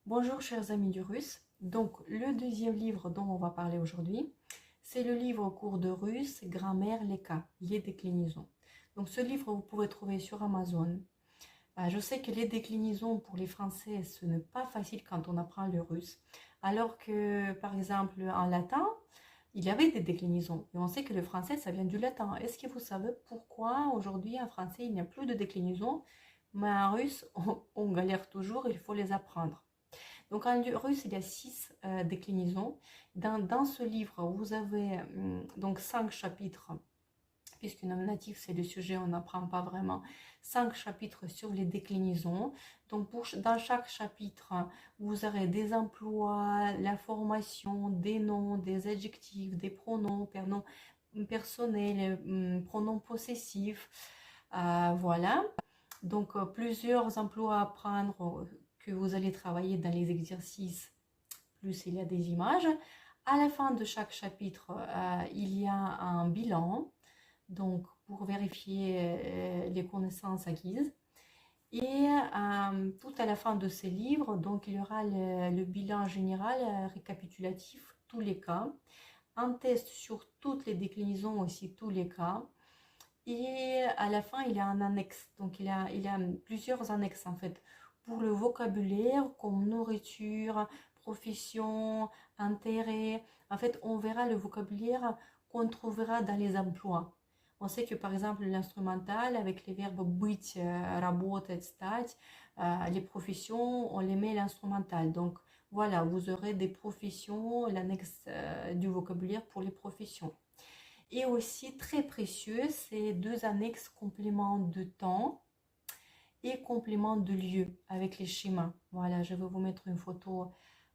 Bonjour chers amis du russe. Donc le deuxième livre dont on va parler aujourd'hui, c'est le livre cours de russe, grammaire, les cas, les déclinaisons. Donc ce livre vous pouvez trouver sur Amazon. Je sais que les déclinaisons pour les Français, ce n'est pas facile quand on apprend le russe. Alors que par exemple en latin, il y avait des déclinaisons. Et on sait que le français, ça vient du latin. Est-ce que vous savez pourquoi aujourd'hui en français, il n'y a plus de déclinaisons, mais en russe, on galère toujours, il faut les apprendre. Donc en russe, il y a 6 déclinaisons. Dans ce livre, vous avez donc 5 chapitres, puisque nominatif c'est le sujet, on n'apprend pas vraiment. 5 chapitres sur les déclinaisons. Donc dans chaque chapitre, vous aurez des emplois, la formation, des noms, des adjectifs, des pronoms, pronoms personnels, pronoms possessifs. Voilà. Donc, plusieurs emplois à prendre que vous allez travailler dans les exercices, plus il y a des images. À la fin de chaque chapitre, il y a un bilan, donc pour vérifier les connaissances acquises. Et tout à la fin de ces livres, donc il y aura le bilan général récapitulatif, tous les cas, un test sur toutes les déclinaisons aussi, tous les cas. Et à la fin, il y a un annexe. Donc, il y a plusieurs annexes en fait. Pour le vocabulaire, comme nourriture, profession, intérêt. En fait, on verra le vocabulaire qu'on trouvera dans les emplois. On sait que par exemple, l'instrumental, avec les verbes быть, работать, стать, les professions, on les met l'instrumental. Donc, voilà, vous aurez des professions, l'annexe du vocabulaire pour les professions. Et aussi très précieux, c'est 2 annexes compléments de temps et compléments de lieu avec les schémas. Voilà, je vais vous mettre une photo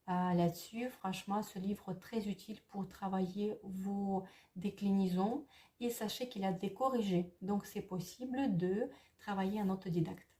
là-dessus. Franchement, ce livre est très utile pour travailler vos déclinaisons. Et sachez qu'il a des corrigés, donc c'est possible de travailler en autodidacte.